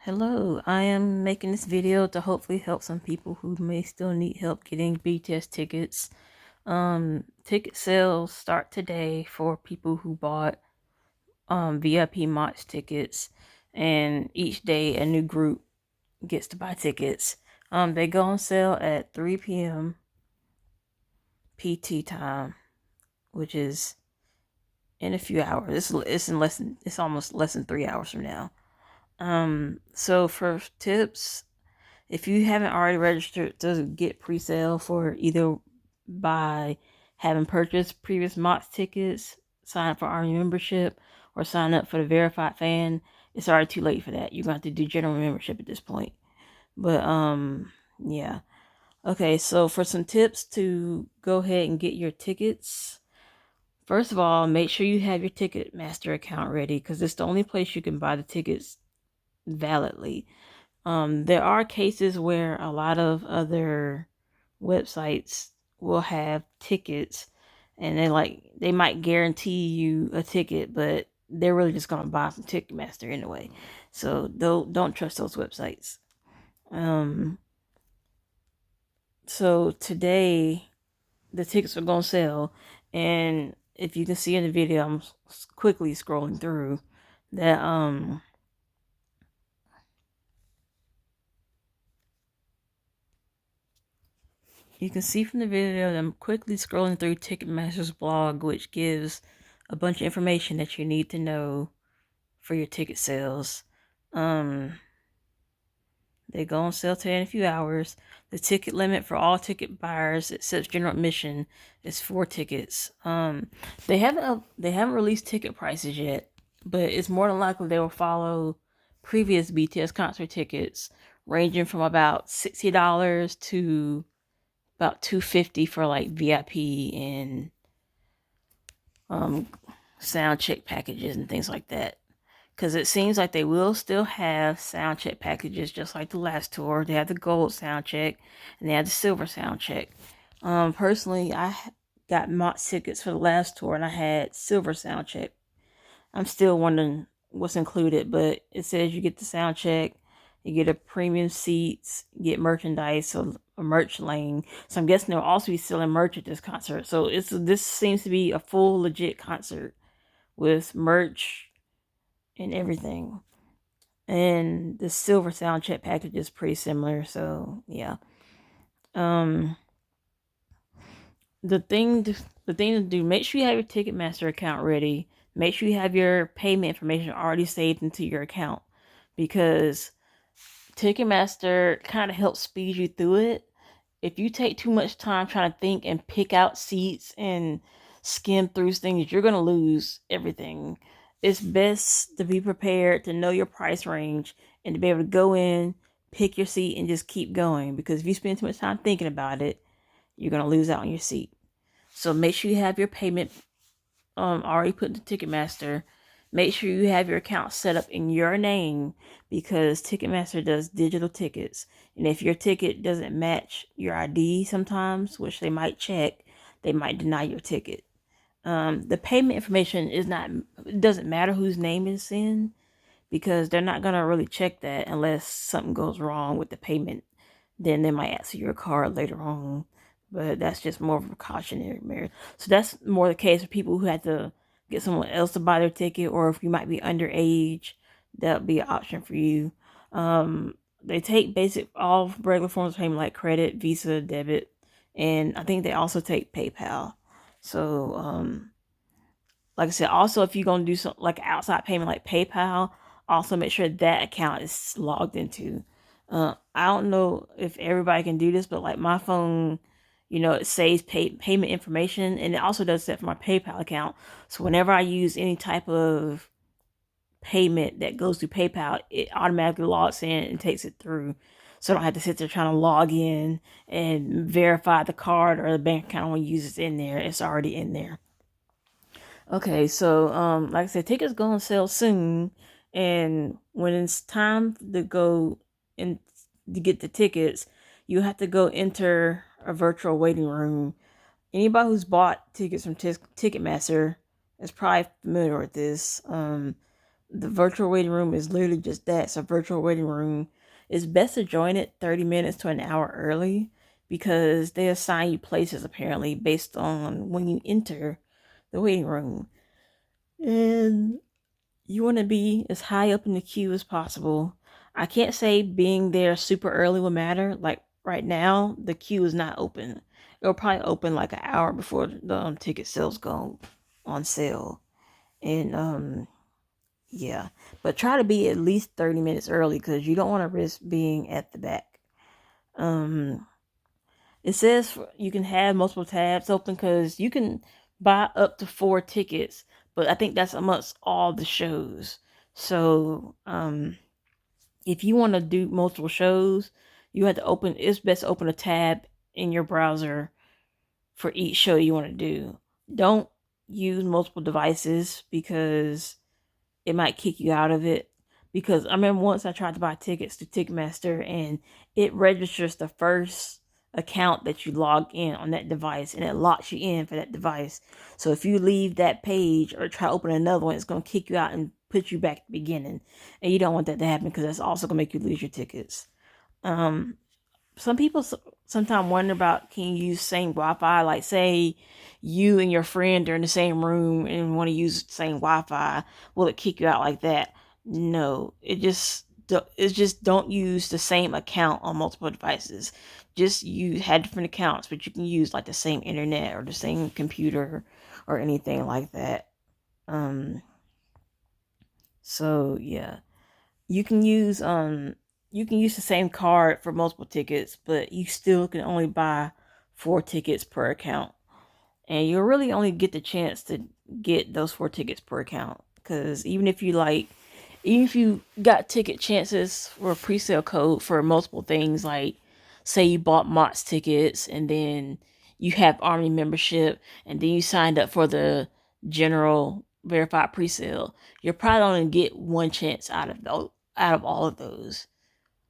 Hello, I am making this video to hopefully help some people who may still need help getting BTS tickets. Ticket sales start today for people who bought VIP Mots tickets, and each day a new group gets to buy tickets. They go on sale at 3 p.m. PT time, which is in a few hours. It's almost less than 3 hours from now. So for tips, if you haven't already registered to get pre-sale for either by having purchased previous MOTS tickets, sign up for Army membership, or sign up for the verified fan, it's already too late for that. You're going to have to do general membership at this point. But yeah. Okay, so for some tips to go ahead and get your tickets, first of all, make sure you have your Ticketmaster account ready, because it's the only place you can buy the tickets validly. There are cases where a lot of other websites will have tickets, and they might guarantee you a ticket, but they're really just gonna buy from Ticketmaster anyway. So don't trust those websites. So today the tickets are gonna sell, and if you can see in the video, I'm quickly scrolling through that you can see from the video that I'm quickly scrolling through Ticketmaster's blog, which gives a bunch of information that you need to know for your ticket sales. They go on sale today in a few hours. The ticket limit for all ticket buyers except general admission is 4 tickets. They haven't released ticket prices yet, but it's more than likely they will follow previous BTS concert tickets, ranging from about $60 to about $250 for like VIP and sound check packages and things like that. Because it seems like they will still have sound check packages just like the last tour. They have the gold sound check and they have the silver sound check. Personally, I got MOTS tickets for the last tour and I had silver sound check. I'm still wondering what's included, but it says you get the sound check, you get a premium seats, you get merchandise, so a merch lane. So I'm guessing they'll also be selling merch at this concert. So this seems to be a full legit concert with merch and everything. And the silver sound check package is pretty similar, so yeah. The thing to do, make sure you have your Ticketmaster account ready. Make sure you have your payment information already saved into your account, because Ticketmaster kind of helps speed you through it. If you take too much time trying to think and pick out seats and skim through things, you're going to lose everything. It's best to be prepared, to know your price range, and to be able to go in, pick your seat, and just keep going. Because if you spend too much time thinking about it, you're going to lose out on your seat. So make sure you have your payment already put into Ticketmaster. Make sure you have your account set up in your name, because Ticketmaster does digital tickets. And if your ticket doesn't match your ID sometimes, which they might check, they might deny your ticket. The payment information it doesn't matter whose name is in, because they're not going to really check that unless something goes wrong with the payment. Then they might ask for your card later on. But that's just more of a precautionary measure. So that's more the case for people who had to get someone else to buy their ticket, or if you might be underage, that would be an option for you. They take all regular forms of payment like credit, Visa, debit, and I think they also take PayPal. So, like I said, also if you're gonna do something like outside payment like PayPal, also make sure that account is logged into. I don't know if everybody can do this, but like my phone, it saves payment information, and it also does that for my PayPal account. So whenever I use any type of payment that goes through PayPal, it automatically logs in and takes it through. So I don't have to sit there trying to log in and verify the card or the bank account I want to use is in there. It's already in there. Okay, so like I said, tickets go on sale soon, and when it's time to go and to get the tickets, you have to go enter a virtual waiting room. Anybody who's bought tickets from Ticketmaster is probably familiar with this. the virtual waiting room is literally just that. It's a virtual waiting room. It's best to join it 30 minutes to an hour early because they assign you places apparently based on when you enter the waiting room. And you want to be as high up in the queue as possible. I can't say being there super early will matter. Like right now, the queue is not open. It'll probably open like an hour before the ticket sales go on sale. And yeah, but try to be at least 30 minutes early because you don't want to risk being at the back. It says you can have multiple tabs open because you can buy up to 4 tickets, but I think that's amongst all the shows. So, if you want to do multiple shows, you have to open. It's best to open a tab in your browser for each show you want to do. Don't use multiple devices because it might kick you out of it. Because I remember once I tried to buy tickets to Ticketmaster and it registers the first account that you log in on that device and it locks you in for that device. So if you leave that page or try to open another one, it's going to kick you out and put you back at the beginning. And you don't want that to happen because that's also going to make you lose your tickets. Some people sometimes wonder about, can you use same Wi-Fi? Like say you and your friend are in the same room and want to use the same Wi-Fi, will it kick you out like that? No, it's just don't use the same account on multiple devices. Just you had different accounts, but you can use like the same internet or the same computer or anything like that. So yeah, you can use the same card for multiple tickets, but you still can only buy 4 tickets per account. And you'll really only get the chance to get those 4 tickets per account. Because even if you got ticket chances for a pre-sale code for multiple things, like say you bought MOTS tickets and then you have Army membership and then you signed up for the general verified pre-sale, you're probably only get 1 chance out of all of those.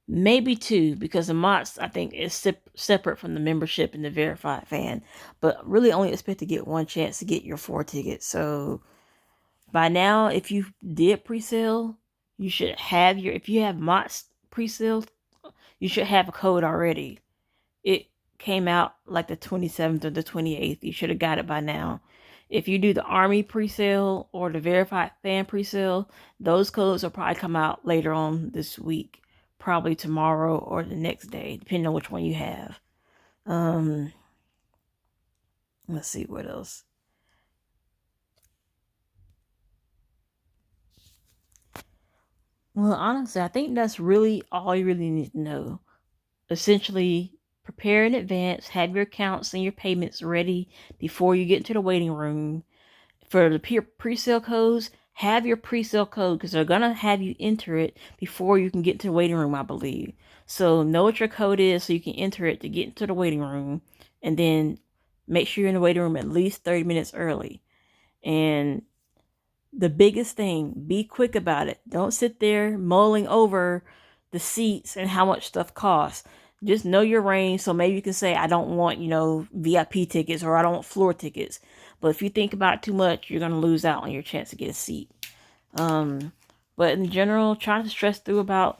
Maybe 2, because the MOTS, I think, is separate from the membership and the verified fan. But really only expect to get 1 chance to get your 4 tickets. So by now, if you did pre-sale, you should have if you have MOTS pre-sale, you should have a code already. It came out like the 27th or the 28th. You should have got it by now. If you do the Army pre-sale or the verified fan pre-sale, those codes will probably come out later on this week. Probably tomorrow or the next day, depending on which one you have. Let's see what else. Well, honestly, I think that's really all you really need to know. Essentially, prepare in advance, have your accounts and your payments ready before you get into the waiting room. For the pre-sale codes, have your pre-sale code because they're gonna have you enter it before you can get to the waiting room, I believe. So know what your code is so you can enter it to get into the waiting room, and then make sure you're in the waiting room at least 30 minutes early. And the biggest thing, be quick about it. Don't sit there mulling over the seats and how much stuff costs. Just know your range. So maybe you can say, I don't want, VIP tickets or I don't want floor tickets. But if you think about it too much, you're going to lose out on your chance to get a seat. But in general, try to stress through about,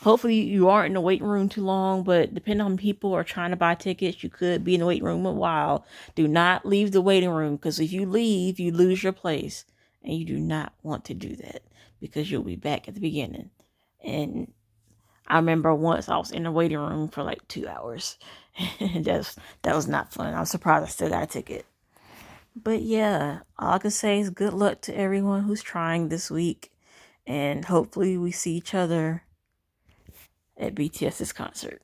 hopefully you aren't in the waiting room too long, but depending on people are trying to buy tickets, you could be in the waiting room a while. Do not leave the waiting room because if you leave, you lose your place. And you do not want to do that because you'll be back at the beginning. And I remember once I was in the waiting room for like 2 hours. that was not fun. I'm surprised I still got a ticket. But yeah, all I can say is good luck to everyone who's trying this week. And hopefully we see each other at BTS's concert.